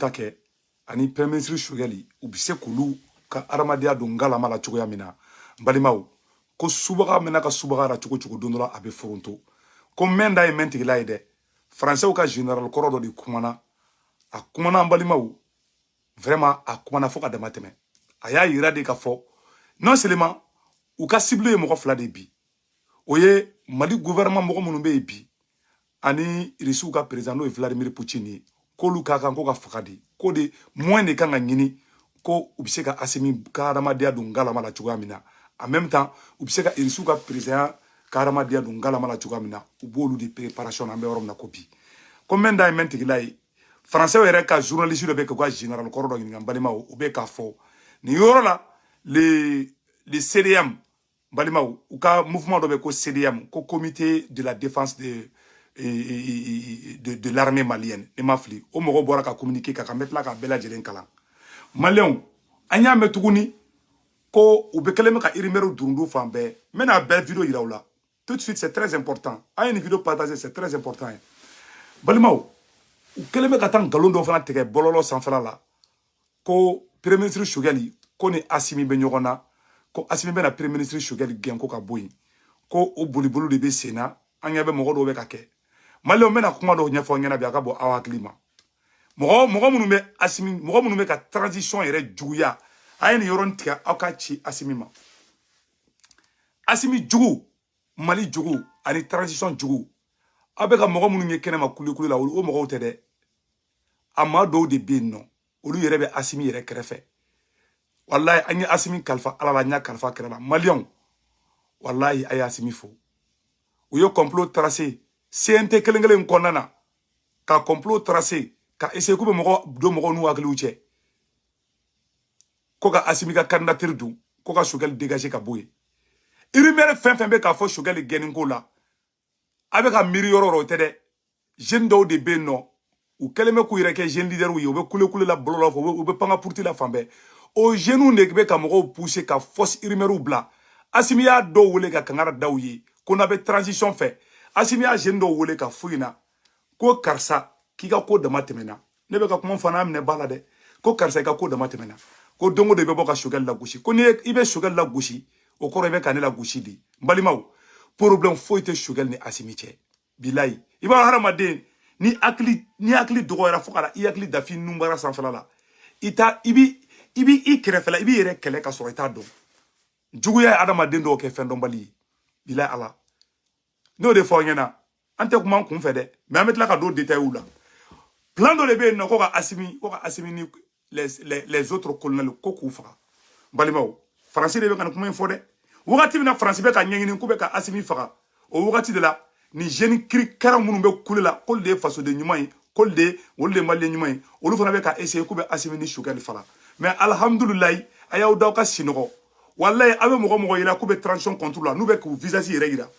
take ani premier ministre Choguel u bi se kulu ka aramadia do ngalama la cogoya mina balimaw ko subaga mena ka subaga ra cogo cogo don dola abe foronto ko menda e mentigila ide français ka général korodo di kumana a kumana balimaw vraiment a kumana fo ka damateme aya yira de ka fo non seulement ou ka cible mo ko fla de bi oye mali gouvernement mo ko munu be bi ani risu ka président no Vladimir Poutine ko lu ka kan ko ka fakadi ko de moins de kan ngini ko u bi se ka asimi karamadia do ngalama la cogoya mina en même temps u bi se ka risu ka président karamadia do ngalama la cogoya mina u bolu de préparation na be worom na kopi ko menda e mentigilai français yere ka journaliste de be ko général korodo ngi balima u be ka fo ni yoro la le CDM balima u ka mouvement de be ko CDM ko comité de la défense de l'armée malienne e mafli o mogo bora ka communiquer ka mettre la ka bela jelen kala malien anya metuguni ko u be keleme ka irimero durundu fambe mena belle vidéo yirawla tout de suite c'est très important a une vidéo partagée c'est très important balima u keleme ka tan galondo fana tege bololo sanfala la ko premier ministre Choguel ko ni Assimi be nyogona ko Assimi be na premier ministre Choguel gen ko ka boyi ko o bolibolu de be sena anya be mogo do be ka ke malé o mena kuma do nyefo ngena bi aka bo awa klima mogo munu be Assimi mogo munu be ka transition yere juguya ayeni yoron tika aka chi Assimi ma Assimi jugu mali jugu ani transition jugu abe ka mogo munu ngekene ma kuli la o mogo tede ama do de binno olu yere be Assimi yere krefe wallahi anya Assimi kalfa ala la nya kalfa krela malion wallahi ay Assimi fo ou yo complot tracé CNT kelengele konana ka complot tracé ka essayer ko be mogo do mogo nu akli uche ko ka Assimi ka candidature du ko ka Choguel dégager ka boye irimere fen be ka fo Choguel genin ko la avec ka miri yororo tede jeune do de benno ou keleme ku yere ke jeune leader wi o be kule la bolo la fo o be panga pourti la fambe o jeune ne be ka mogo pousser ka force irimeru bla Assimi ya do wole ka kangara dawyi ko na be transition fait Assimi ya jeune do wole ka fuina ko karsa ki ka ko dama temena ne be ka kuma fana amne bala de ko karsa ka ko dama temena ko dongo de be boka Choguel la gushi ko ni ibe Choguel la gushi o ko rebe ka ne la gushi di mbalimaw problème foite Choguel ni Assimi che bilayi iba haramaden ni akli dogo era fokara i akli dafi numbara sanfala la ita ibi krefela ibi yere kele ka so ita do juguya adamaden do ke fendon bali bilayi ala no de fo ngena ante kuma kun fe de mais ametla ka do détail ou la plan do le be no ko ka Assimi ni les autres colonels ko ku fa balimaw français de be kan kuma info de wakati bina français be ka nyengini ku be ka Assimi fa o wakati de la ni jeune kri karam munu be kulela kol de faso de nyumay kol de wolle malle nyumay olu fana be ka essayer ku be Assimi ni Choguel fala mais alhamdulillah ayaw daw ka sinogo wallahi abe mogo yila ku be transition contre la nou be ku visage yere ira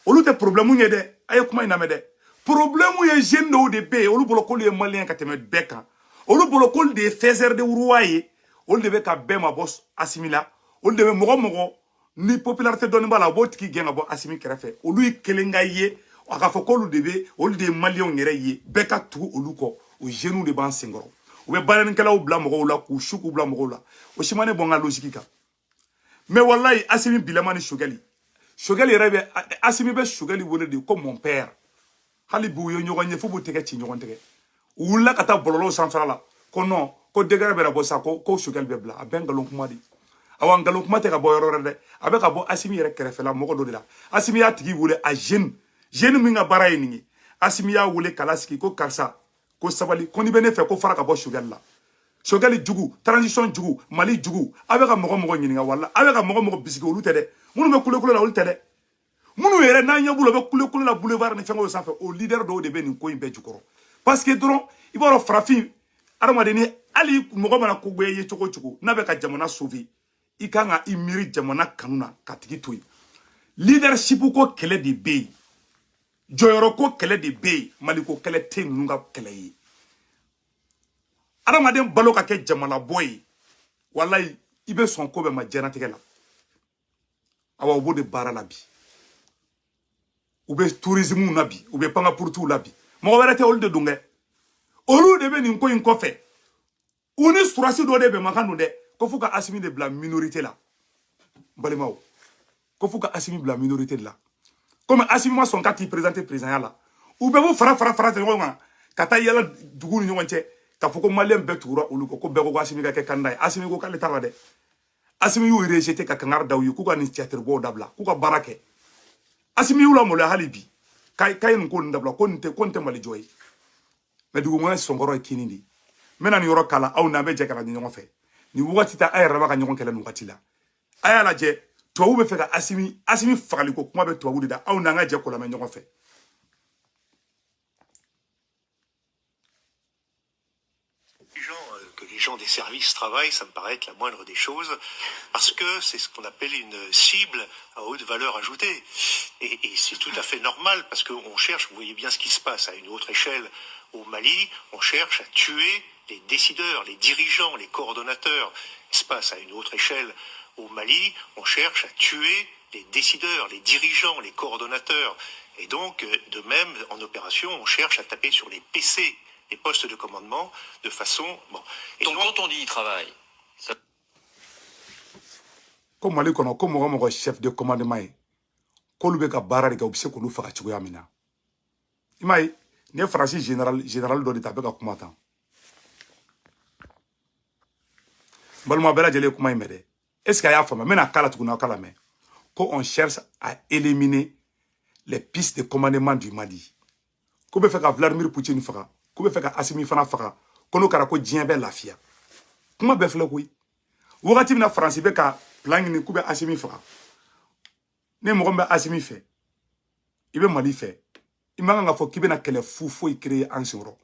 olu te problème nye de ay kuma ina mede problème ye jeune do de be olu bolo kol ye malien ka teme beka olu bolo kol de faiseur de rouaye olu de be ka be ma boss Assimi la olu de be mogo ni popularité doni bala bo tiki genga bo Assimi krefe olu yi kelenga ye aka fo kolu de be olu de malien yere ye beka tu olu ko o jeune de ban singoro o be balen kala o bla mogo la ku shuku bla mogo la o shimane bonga logique ka mais wallahi Assimi bilamani Choguel yere Assimi be Choguel wole de comme mon père hali bu yo nyogo nye fubu tege ci nyogo tege wula kata bololo sanfala la ko non ko degere be la bo sa ko Choguel be bla abengalon kuma di awan galon kuma te ka bo yoro de abe ka bo Assimi yere krefela mogo do de la Assimi ya tigi wole a jeune mi nga bara yini Assimi ya wole kalaski ko karsa ko sabali ko ni bene fe ko fara ka bo Choguel la Choguel jugu transition jugu mali jugu abe ka mogo nyini nga wala abe ka mogo bisiki olu tede munu be kule la olu tede munu yere na nyabulo be kule la boulevard ni fengo sanfé o leader do de be ni ko imbe jukoro parce que dron ibaro frafi aramadeni ali mogo mana ko gbe ye choko na be ka jamana sauver ikanga imiri jamana kanuna katigi toyi leadership ko kele de be joyoro ko kele de be maliko kele te nunga kele yi aramaden balo ka ke jamana boy wallahi ibe son ko be ma jana tegela awa bo de bara la bi ube tourisme na bi ube panga pour tout la bi mo werete ol de dunge olu de be ni ko in ko fe ou ni surasi do de be makano de ko fuka Assimi de bla minorité là balimao ko fuka Assimi bla minorité là comme Assimi ma son kati présenter président là ou be vous fara de ngonga kata yala dugu ni ngonche ka fuko malien betura ulu ko be ko Assimi ka ke kandai Assimi ko kale tala de Assimi yu rejeté ka kangar daw yu ku ka ni theater bo dabla ku ka barake Assimi yu la mo la halibi kay ko ndabla ko nte mali joy mais dugu ngona songoro kinindi mena ni yoro kala aw na be je kala ni nyongo fe ni wati ta ay raba ka nyongo kala nukati la aya la je to wu be fe ka Assimi fagali ko kuma be to wu da aw na nga je ko la me nyongo fe Que les gens des services travaillent, ça me paraît être la moindre des choses, parce que c'est ce qu'on appelle une cible à haute valeur ajoutée. Et c'est tout à fait normal, parce qu'on cherche, vous voyez bien ce qui se passe à une autre échelle au Mali, on cherche à tuer les décideurs, les dirigeants, les coordonnateurs. Il se passe à une autre échelle au Mali, on cherche à tuer les décideurs, les dirigeants, les coordonnateurs. Et donc, de même, en opération, on cherche à taper sur les PC, les postes de commandement, de façon... Bon. Et donc, quand on dit il travaille... Ça... Comme Mali, comme on chef de commandement, quand on a barré, on sait qu'on nous fera tuer à Mina. Imai, ne Francis général de l'État, comment tant. Balma bela jele kuma imede. Est-ce qu'il y a femme, mais na kala tukuna kala me. Quand on cherche à éliminer les pistes de commandement du Mali. Qu'on peut faire que Vladimir Poutine fera. Qu'on peut faire que Assimi fana fera. Qu'on a karako djembe lafia. Comment be fle koy? Wogati na France be ka plan ni kube Assimi fera. Ne mo gombe Assimi fait. Ibe Mali fait. Imanga nga fo kibe na kele fou créer en soro.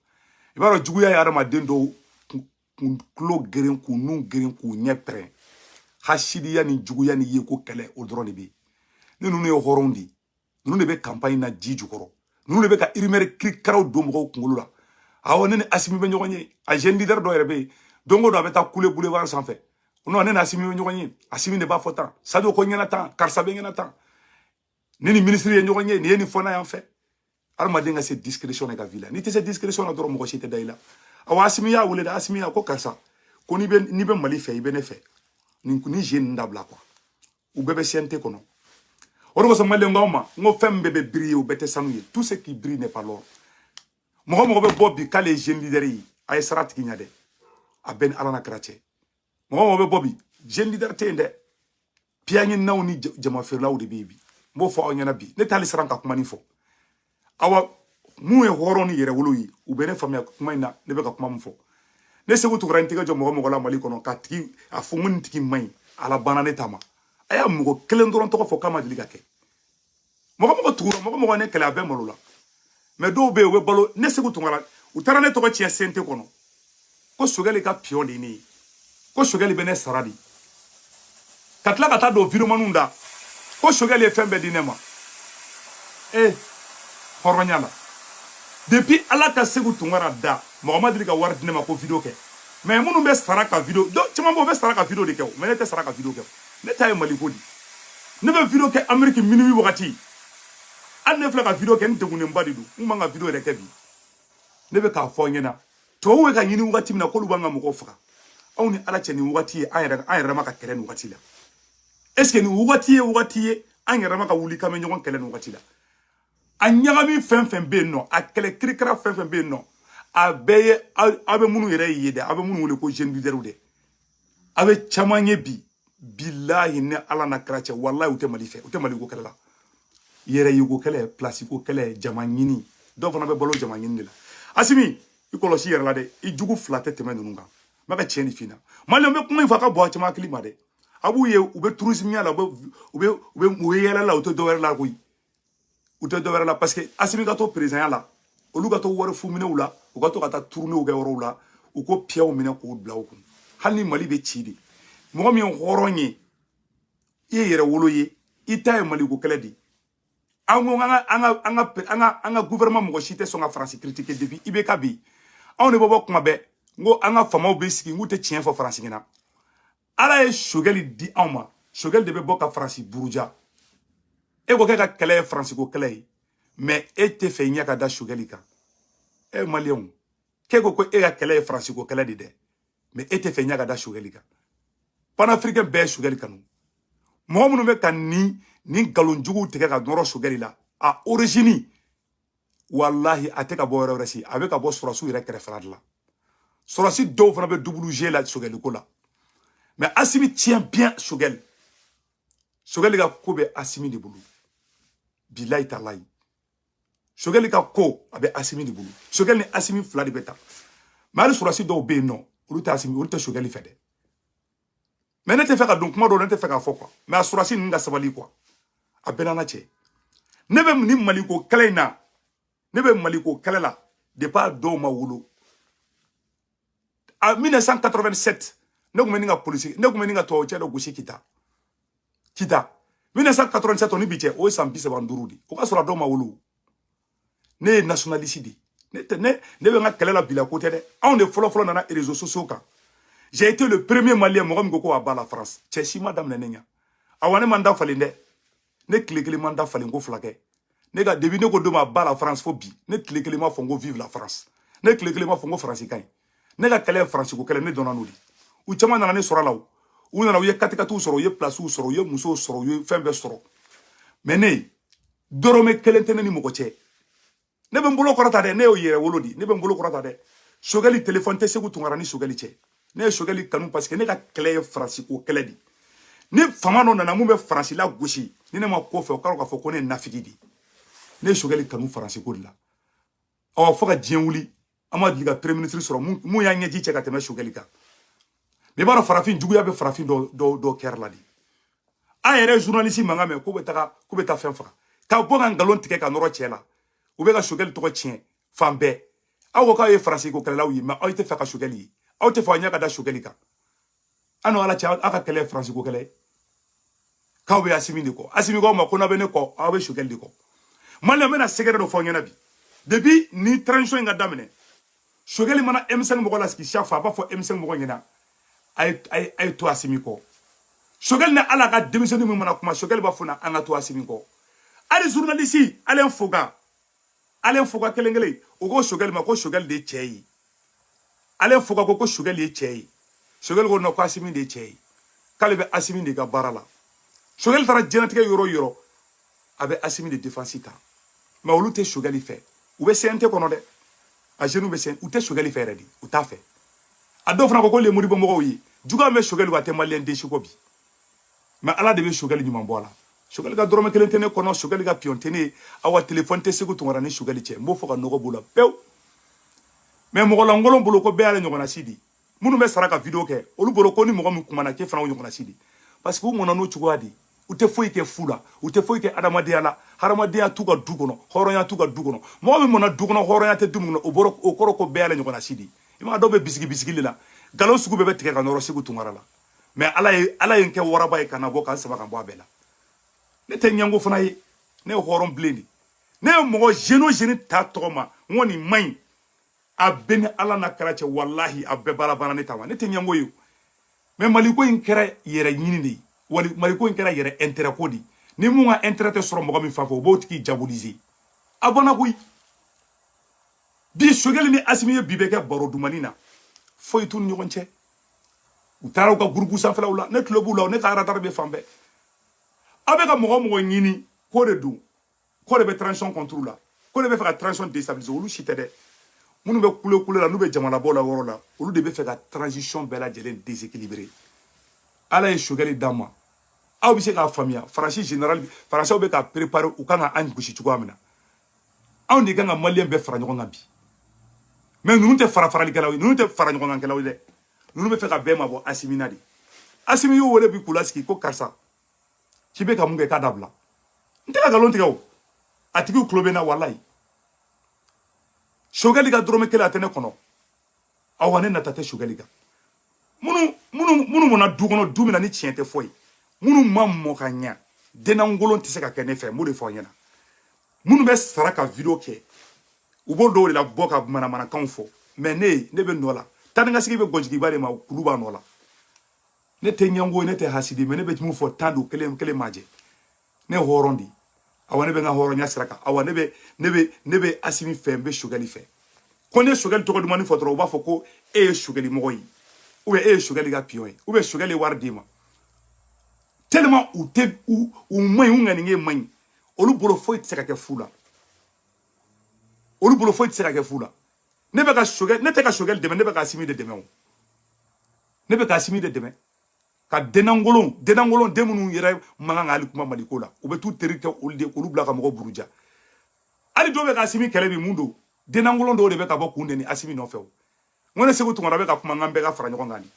Ibaro juguya ya ma dendo klo geren ku nun geren ku nyepre. Hashidiya ni juguya ni yeko kele o drone bi. Ne nunu e horondi. Nunu be campagne na jiju koro. Nunu be ka irimere krik karaw do mo ko ngulula. Awo ne Assimi be nyogonye. A jeune leader do rebe. Dongo do abeta couler boulevard sans fait. Non ne Assimi be nyogonye. Assimi ne ba fotan. Sadio ko nyana tan, karsa be nyana tan. Ne ni ministre ye nyogonye, ni ni fona en fait. Alma denga se discrétion na ga villa. Ni te se discrétion na do mo ko chete dayla. Awa Assimi ya wule da Assimi ya ko karsa. Ko ni be Mali fait, ibe ne fait. Ni jeune ndabla quoi. Ou bébé siente kono. Oro so male ngoma, ngo fem bébé briller ou bete sanuye. Tout ce qui brille n'est pas l'or. Mo be bobi ka les jeunes leaders yi ay sarat ki nyade. A ben alana krache. Mo be bobi jeune leader tende. Pianyi naw ni jama fer law de bibi. Mo fo nyana bi. Ne tali saranka kuma ni fo. Awa mu e horo ni yere wolo yi. U bene famia kuma ina ne be ka kuma mfo. Ne se wutu rantiga jo mo la Mali kono ka tiki a fu mun tiki mai ala banane tama. Aya mugo kelen doron to fo kama diliga ke. Mogo turo mogo ne kala be molola. Mais do be we balo ne se wutu ngala utara ne to ko tie sente kono. Ko sugale ka pion ni. Ko sugale be ne saradi. Katla kata do viro manunda. Ko sugale fembe dinema. Horonyala. Depuis ala ka se wutu ngara da. Mohamed dili ka war dinema ko video ke. Mais munu be saraka video. Do chama bo be saraka video de ke. Mais ne te saraka video ke. Ne taye Mali kodi. Ne be video ke Amerique minuit wakati. An ne fla ka video ke nte ngune mbadidu. Umanga video de ke bi. Ne be ka fo nyena. To we ka nyini wakati na ko lubanga mo ko faka. Aw ni ala cheni wakati ayera maka kelen wakati la. Est-ce que ni wakati ayera maka wuli ka me nyon kelen wakati la. Anyagami fen be no, a kele krikra fen be no. Abe munu yere yede, abe munu wole ko jeune leader de. Abe chamanye bi. Billahi ne ala na krache wallahi ute Mali fe ute Mali ko kala yere yugo kala place ko kala jamanyini do fana be bolo jamanyini la Assimi ikolo si yere la de I jugu flate teme nunga maka cheni fina Mali be kuma faka bo chama klima de abu ye ube tourisme ya la ube yela la ute do wera la ko ute do wera la parce que Assimi gato président la olu gato wore fumine ula u gato kata tourner u ga woro ula u ko piaw mine ko bla ko halni Mali be chidi mo mi horonye e yere wolo ye itaye Mali ko kala di anga gouvernement mo chite so nga France critiquer depuis ibeka bi on ne bobo kuma be ngo anga fama be siki ngute tien fo France ngina ala e shogeli di awma shogel de be boka France buruja e ko ka kala France ko kala mais e te fe nya ka da shogeli ka e malien ke ko e ka kala France ko kala di de mais ete fe nyaga da Choguel kan panafricain be Choguel kanu mo munu be kan ni galon jugu tege ka noro Choguel la a origine wallahi ateka bo resi avec ka bo surasu ire krefrad la surasi do fana be WG la Choguel ko la mais Assimi tient bien Choguel ga ko be Assimi de bulu billahi talahi Choguel ga ko abe Assimi de bulu Choguel ni Assimi fla de beta mais surasi do be non olu ta Assimi olu ta Choguel fait de mais ne te fait ka donc kuma do ne te fait ka fo quoi mais surasi nga sabali quoi abenana che ne be ni maliko kalena ne be maliko kalela de pas do ma wulu en 1987 ne ko meninga police ne ko meninga to che do gushi kita 1987 oni biche o sampi se bandurudi o ka sura do ma wulu ne nationaliste di ne be nga kalela bila côté de on de folo na réseaux sociaux ka j'ai été le premier malien mo ngoko aba la France che si madame nenenya awane manda falinde ne klikeli manda falingo flake ne ga debi ne ko do ma ba la France fo bi ne klikeli ma fongo vive la France ne klikeli ma fongo France kan ne ga kale France ko kale ne donna nodi u chama na ne sora law u na ye katikatu soro ye place u soro ye muso soro ye fembe soro mais ne dorome kelentene ni moko che ne be mbolo korata de ne o yere wolodi ne be mbolo korata de Choguel téléphone te segu tungara ni Choguel che ne Choguel kanu parce que ne ga kale France ko kale di ni famano na mu be France la goshi ni ne ma ko fe o karo ka fo ko ne nafigi di ne Choguel kanu France ko la aw fo ka dien wuli ama diga premier ministre soro mu ya nyeji che ka teme Choguel ka me baro farafin juguya be farafin do kerla di a yere journaliste manga me ko be ta fen fa ka bo kan galon tike ka noro chela u be ka Choguel to ko chien fambe aw ka ye France ko kala wi ma ay te fa ka Choguel yi aw te fa nya ka da Choguel ka ano ala cha aka kele France ko kele ka be Assimi de ko Assimi ko ma ko na be ne ko aw be Choguel de ko mala mena segere do fo nyana bi depuis ni transition nga damene Choguel mana M5 mo la ski chafa ba fo M5 mo nyana ay to Assimi ko Choguel na ala ka démissionner mo mana kuma Choguel ba funa anga to Assimi ko ali journaliste Alain Foga kelengele o go Choguel ma ko Choguel de chei Alain Foga ko Choguel de chei Choguel go no ko Assimi de chei kale be Assimi de ga barala Choguel tara jenatique yoro abe Assimi de défense ta ma olu te Choguel fait ou be CNT kono de a jeune be sen ou te Choguel fait redi ou ta fait a do fana ko le modibo mo yi juga me Choguel wa te malien de shiko bi mais ala de be Choguel nyuma bola Choguel ga dorome kelentene kono Choguel ga piontene awa téléphone te segu tungara ni Choguel che mo fo ka nogo bula pew mais mo la ngolo bolo ko be ala nyogona sidi munu be saraka video ke olu bolo ko ni mo mu kuma na ke fana nyogona sidi parce que mo na no chugwadi u te foyi ke fula u te foyi ke adamadiya la haramadenya tu ka du kono horonya tu ka du kono mo be mo na du kono horonya te dum no o boro o koro ko be ala nyogona sidi ima do be bisigi la galon sugu be tike ka noro segu tungara la mais ala ye nke waraba e kana bo kan saba kan bo abela ne te nyango fana ye ne horon blendi ne mo jeune ta toma ngoni mai abeni ala na karache wallahi abbe bala ne tawa ne te nyango yo mais maliko in kera yere nyini ni wali maliko in kera yere intérêt ko di ni mu nga intérêt te soro mo mi fafo bo tiki diaboliser abona koy bi Choguel ni Assimi bi beke baro dumanina foy tun ñogon ci utaraw ka groupe san fela wala ne club wala ne ka ratar be fambe abe ka mo ñini ko de du ko de be transition contrôle la ko de be fa transition déstabiliser olu cité de munu be kule la nu be jamana bola woro la olu de be fa transition bela jelen déséquilibré ala ye Choguel dama aw bi se ka famia français général français be ka préparer u kana an gushi ci ko amina aw ndi ganga malien be fara ñogon bi mais nous te farali kalawi nous te fara ñogon kalawi de nous be fe ka be ma bo Assimi nadi Assimi yo wole bi kulaski ko karsa ci be ka munge ka dabla nte ka galon tigaw atigi klobe na wallahi Choguel ga drome kala tene kono awane na tate Choguel ga munu mona du kono du mina ni tiente foy munu mammo kanya dena ngolon te se ka kene fe mo de fo nyana munu be saraka video ke ubo do la boka mana kan fo mais ne be nola tan nga sigi be gonjigi bare ma kuluba nola ne te nyango ne te hasidi mais ne be mu fo tando kele maje ne horondi awane be nga horonya saraka awane be Assimi fe be Choguel fe konne Choguel to ko dum ni fo tro ba fo ko e Choguel mo yi ou bien Choguel ga pion ou bien Choguel war dima tellement ou te ou moy ou ngani moy olu bolo foy tseka ke fula olu bolo foy tseka ke fula ne be ka Choguel ne te ka Choguel deme ne be ka Assimi de deme ne be ka Assimi de deme ka denangolon demunu yere manga ali kuma maliko la u be tout terite olu de olu bla ka mo buruja ali do be ka Assimi kele bi mundo denangolon do de be ka bɔ kunde ni Assimi no few ngone segu tungara be ka kuma ngambe ka fara nyoko ngani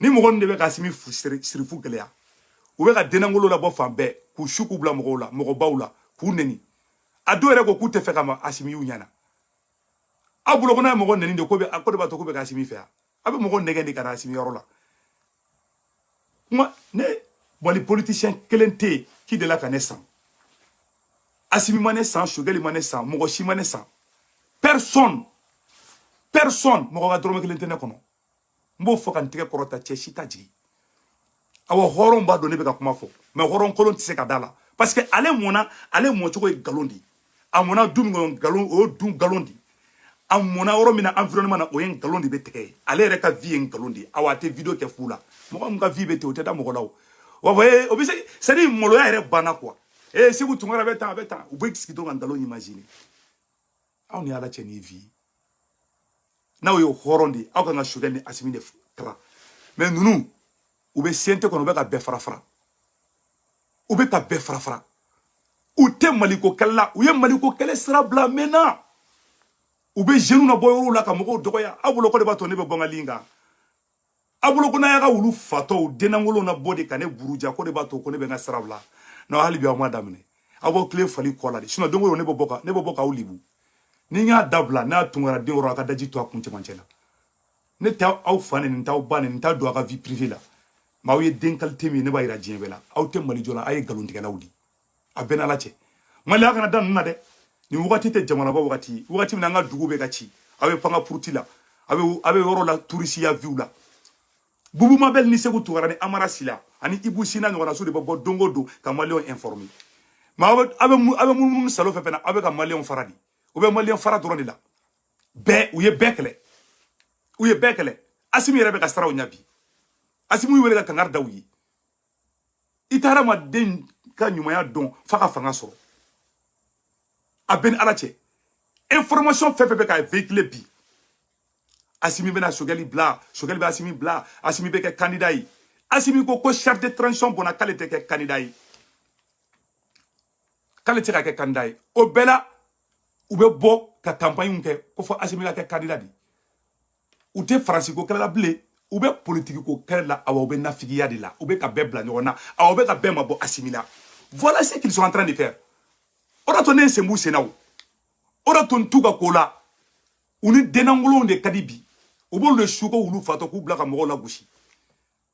ni mo gon de be ka Assimi fu sirifu kele ya u be ka denangolo la bɔ fan bɛɛ ku shuku bla mo la mo bawla ku neni a do yɛrɛ ko ku te fɛ ka ma Assimi yu ɲana a bulo kona mo gon neni de ko be a ko de ba to ko be ka Assimi fɛ a be mo gon nege ndi ka Assimi yɔrɔ la moi ne boli politicien kelente qui de la connaissance Assimi mané sans Choguel mané sans mo shi mané sans personne mo ga drome kelente ne kono mbo fo kan tike korota cheshita ji awo horon ba do ne be ka kuma fo mais horon kolon tise ka dala parce que ale mo choko galondi amona dum galon o dum galondi amona oro mina environnement na o yen galondi be teke ale re ka vie en galondi awate video ke fula mo ka vie be te o teta mo lawo wa voye obise c'est dit molo ya re bana quoi et si vous tungara beta ou be skido ngalo imaginer aw ni ala cheni vie na yo horondi aw ka Choguel ni Assimi de tra mais nunu ou be siente kono be ka be farafara ou be ka be farafara ou te maliko kala ou ye maliko kala sera bla mena ou be jeune na boyo la ka mo dogoya abulo ko de bato ne be bonga linga abulo ko na ya ka wulu fato denangolo na body ka ne buruja ko de bato ko ne be nga sera bla no hali bi o ma damne abo clé fali ko la de sino dongo ne bo boka ulibu ni nga dabla na tungara de ro ka daji to akunche manchela ne ta aw fane ni ta bane ni ta do ka vie privée la ma o ye den qualité mi ne ba ira djembe la aw te mali jola ay galonti kala wudi a ben ala che mali aka na dan na de ni wakati te jamana ba wakati mi na nga dugu be ka ci awe panga purti la abe yoro la touriste ya view la bubu mabel ni segu tugara ni amara sila ani ibu sina ngona so de bo dongo do ka malion informé ma abe mun salo fe pena abe ka malion faradi ou be malion fara drone la be ou ye bekele Assimi rebe ka sara o nyabi Assimi wele ka kangar dawi itara ma den ka nyumaya don fa ka fanga soro a ben ala che information fait ka véhiculer bi Assimi bena Choguel bla Choguel be Assimi bla Assimi be ke candidat yi Assimi ko chef de transition bona qualité ke candidat yi qualité ka ke candidat yi o bela ou be bo ka campagne ke ko fo Assimi ka ke candidat di ou te France ko kala blé ou be politique ko kala awa be nafigiya de la ou be ka be bla nyona awa be ka be mabo Assimi la voilà ce qu'ils sont en train de faire ora to ne sembu senawo ora to ntuga kola uni denangolo de kadibi o bo le shuko wulu fato ku bla ka mo la gushi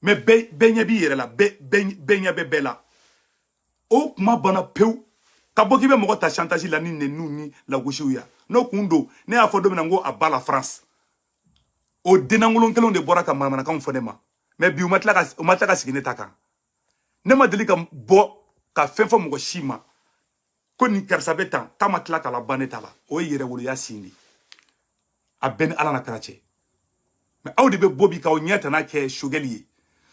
mais benya bi yere la benya be bela o kuma bana peu ka boki be mo ta chantage la ni ni la gushi uya no kundo ne afo do ngo abala France o denangolo kelon de bora ka mamana kan fonema mais bi o matla ka sigine taka ne ma deli ka bo ka fefo mo shima ko ni karsa betan kama tla kala baneta la o yere wulu ya sindi a ben ala na karache mais awdi be bobi ka o nyata na ke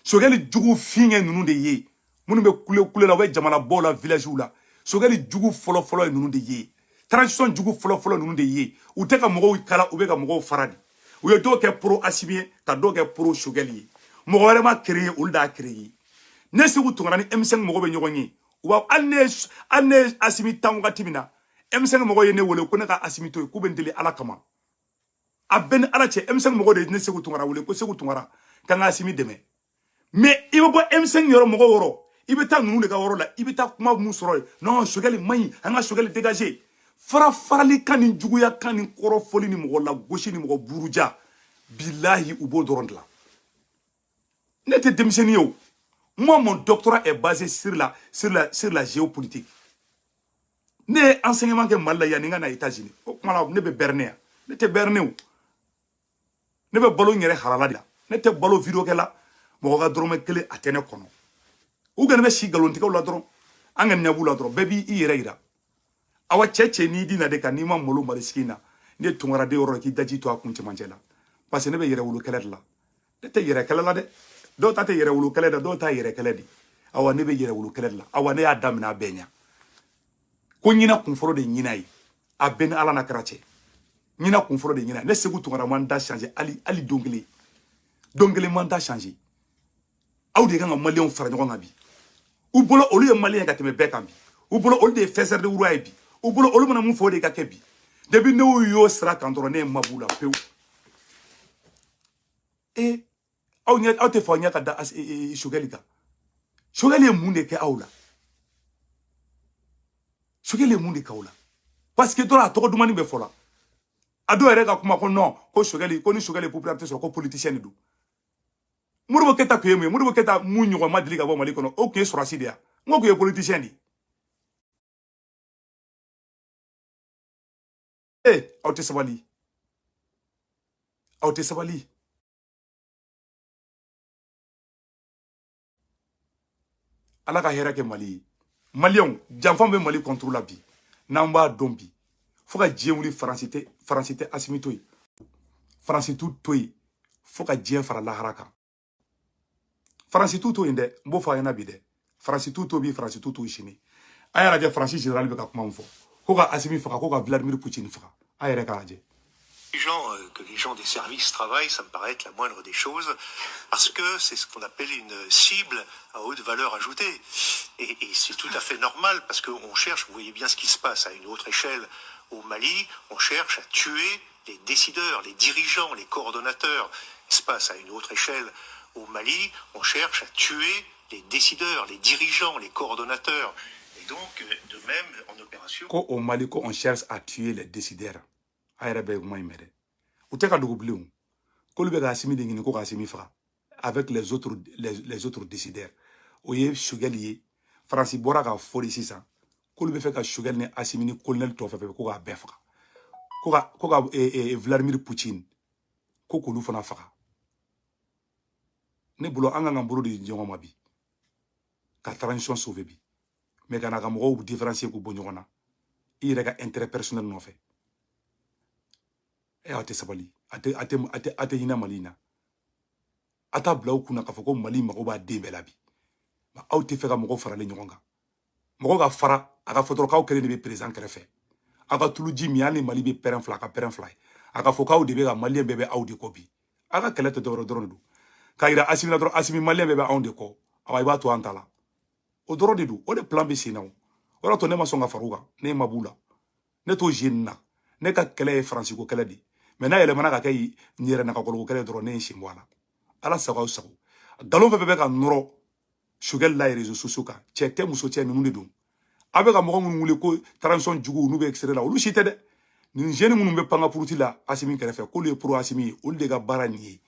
Choguel jugu finge nunu de ye munu be kule la we jamana bola village la Choguel jugu folo nunu de ye transition jugu folo nunu de ye u te ka mogo kala u be ka mogo faradi u ye do ke pro Assimi ka do ke pro Choguel ye mogo wɛrɛ ma créer ul da créer ne segu tungara ni M5 mogo be ɲɔgɔn ye wa anne Assimi tan wagati mina M5 mogo ye ne wele ko ne ka Assimi to ku be ndeli ala kama a ben ala che M5 mogo de ne segu tungara wele ko segu tungara kan Assimi deme mais il va M5 yoro mogo woro il be ta nunu de ka woro la il be ta kuma mu soro non Choguel mayi anga Choguel dégager farali kan juguya kan koro foli ni mogo la goshi ni mogo buruja billahi ubo dorondla n'était démissionné yo. Moi, mon doctorat est basé sur la géopolitique. Ne enseignement que mal ya ninga na États-Unis. O mala ne be berner. Ne te berner. Ne be balo nyere halala dia. Ne te balo video ke la mo ga drome kele atene kono. U ga ne be si galonti ka la dron. Anga nyabu la dron bebi i yere ira. Awa cheche ni dina de kan ni ma molo mariskina. Ne tungara de oro ki daji to akunche manjela. Parce ne be yere wulu kele la. ne tɛ yɛrɛ kɛlɛ la dɛ dɔw ta tɛ yɛrɛ wolo kɛlɛ dɛ dɔw ta yɛrɛ kɛlɛ de awa ne bɛ yɛrɛ wolo kɛlɛ la awa ne y'a daminɛ a bɛɛ ɲa ko ɲina kun fɔlɔ de ɲina ye a bɛɛ ni ala na kɛra cɛ ɲina kun fɔlɔ de ɲina ne Segu Tunkara man da changer ali don kelen man da changer aw de kan ka maliyɛnw fara ɲɔgɔn kan bi u bolo olu ye maliyɛn ka tɛmɛ bɛɛ kan bi u bolo olu de ye faiseur de roi ye bi u bolo olu mana mun fɔ o de ka kɛ bi depuis ne y'o sira kan dɔrɔn ne ye mabu la pewu aw tɛ fɔ aw ɲɛ ka da Choguel kan Choguel ye mun de kɛ aw la Choguel ye mun de kɛ aw la parce que dɔrɔn a tɔgɔ dumani bɛ fɔ la a dɔw yɛrɛ ka kuma ko non ko Choguel ko ni Choguel ye popularité sɔrɔ ko politicien de don Modibo Keita kun ye mun ye Modibo Keita mun ɲɔgɔn ma deli ka bɔ Mali kɔnɔ o kun ye sɔrɔsi de ye n ko kun ye politicien de ye aw tɛ sabali aw tɛ sabali ala ka hɛrɛ kɛ Mali ye maliyɛnw janfanw bɛ Mali contre la bi n'an b'a dɔn bi fo ka diɲɛ wuli Faransi tɛ Asimi to yen Faransi t'u to yen fo ka diɲɛ fara lahara kan Faransi t'u to yen dɛ n b'o fɔ a ɲɛna bi dɛ Faransi t'u to bi Faransi t'u to sini a y'a lajɛ Faransi général bɛ ka kuma min fɔ ko ka Asimi faga ko ka Vladimir Poutine faga a yɛrɛ k'a lajɛ Que les gens des services travaillent, ça me paraît être la moindre des choses, parce que c'est ce qu'on appelle une cible à haute valeur ajoutée. Et c'est tout à fait normal, parce qu'on cherche, vous voyez bien ce qui se passe à une autre échelle au Mali, on cherche à tuer les décideurs, les dirigeants, les coordonnateurs. Ce qui se passe à une autre échelle au Mali, on cherche à tuer les décideurs, les dirigeants, les coordonnateurs. Et donc, de même, en opération... Au Mali, on cherche à tuer les décideurs. Avec les autres décideurs. Oye Choguel ye Faransi bora ka fori sisan ko be fe ka Choguel ni Asimi ni colonel to fe ko ka bɛɛ faga ko ka Vladimir Poutine ko k'olu fana faga ne bolo an kan ka bolo de ɲɔgɔn ma bi ka transition sauver bi mais kana ka mɔgɔw différencier k'u bɔ ɲɔgɔn na i yɛrɛ ka intérêt personnel nɔfɛ aw tɛ sabali a tɛ hinɛ Mali na a t'a bila u kunna k'a fɔ ko Mali mago b'a den bɛɛ la bi aw tɛ fɛ ka mɔgɔw faralen ɲɔgɔn kan mɔgɔ ka fara a ka fɔ dɔrɔn k'aw kɛlen de bɛ président kɛrɛfɛ a ka tulu ji min hali ni Mali bɛ pɛrɛn fila ka pɛrɛn fila ye a ka fɔ k'aw de bɛ ka maliyɛn bɛɛ bɛ aw de kɔ bi a ka kɛlɛ tɛ dɔwɛrɛ dɔrɔn de don k'a yira Asimi na dɔrɔn Asimi maliyɛn bɛɛ bɛ anw de kɔ awa i b'a to an ta la o dɔrɔn de don o de plan bɛ sen na o yɔrɔ to ne ma sɔn ka fara u kan ne ma b'u la ne t'o jeune na ne ka kɛlɛ ye Faransi ko kɛlɛ de mais n'a yɛlɛmana ka kɛ n yɛrɛ nakɔkɔrɔko kɛlɛ dɔrɔn ne ye n sen bɔ a la ala sago aw sago nkalon fɛn fɛn bɛ ka nɔrɔ Choguel la réseaux sociaux kan cɛ tɛ muso cɛ ninnu de don a bɛ ka mɔgɔ minnu wele ko transition jugu n'u bɛ extérieur la olu si tɛ dɛ nin jeune minnu bɛ panga puruti la Asimi kɛrɛfɛ k'olu ye pro Asimi ye olu de ka baara nin ye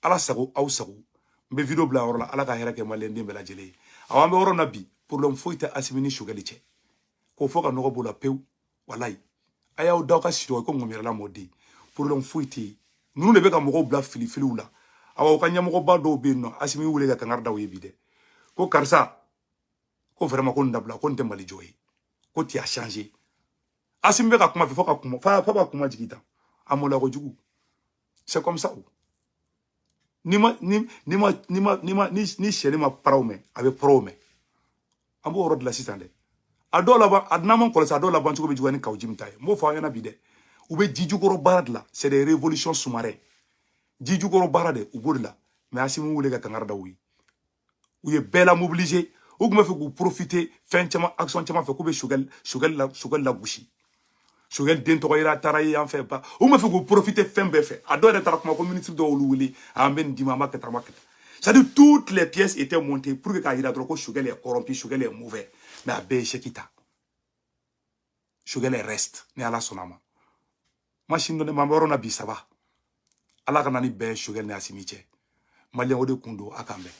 ala sago aw sago n bɛ vidéo bila yɔrɔ la ala ka hɛrɛ kɛ maliyɛn den bɛɛ lajɛlen ye awɔ an bɛ yɔrɔ na bi problème foyi tɛ Asimi ni Choguel cɛ k'o fɔ ka nɔgɔ b'o la pewu walayi a y'aw da aw ka siri ko ŋɔmiyɛrɛla mɔden problème foyi tɛ yen ninnu de bɛ ka mɔgɔw bila filifiliw la awɔ u ka ɲɛmɔgɔba dɔw bɛ yen nɔ Asimi wele ka kangari da u ye bi dɛ ko karisa ko vraiment ko nin dabila ko nin tɛ Mali jɔ ye ko tu as changé Asimi bɛ ka kuma fɛ fo ka kuma fa b'a kuma jigin tan a mɔla ko jugu c'est comme ça ni sɛni ma paraw mɛn a bɛ paraw mɛn an b'o yɔrɔ de la sisan dɛ a dɔw laban a n'an ma kɔlɔsi a dɔw laban cogo bɛ juguya ni Kawo Jim ta ye n b'o fɔ aw ɲɛna bi dɛ u bɛ ji jukɔrɔ baara de la c'est des révolutions sous-marins ji jukɔrɔ baara de u b'o de la mais Asimi wele ka kangari da u ye u ye bɛɛ la mobiliser u tun bɛ fɛ k'u profiter fɛn caman action caman fɛ k'u bɛ Choguel la gosi Choguel den tɔgɔ yera taara ye yan fɛ ba u tun bɛ fɛ k'u profiter fɛn bɛɛ fɛ a dɔw yɛrɛ taara kuma ko ministre dɔw y'olu wele an bɛ nin d'i ma an b'a kɛ tan an b'a kɛ tan c'est-à-dire toutes les pièces étaient montées pour que k'a yira dɔrɔn ko Choguel est corrompu Choguel est mauvais mais a bɛɛ ye chèque ta Choguel reste ni ala sɔnna a ma machine dɔ ne ma an bɛ yɔrɔ na bi ça va ala ka na ni bɛɛ ye Choguel ni Asimi cɛ maliyɛn o de kun don a k'an bɛn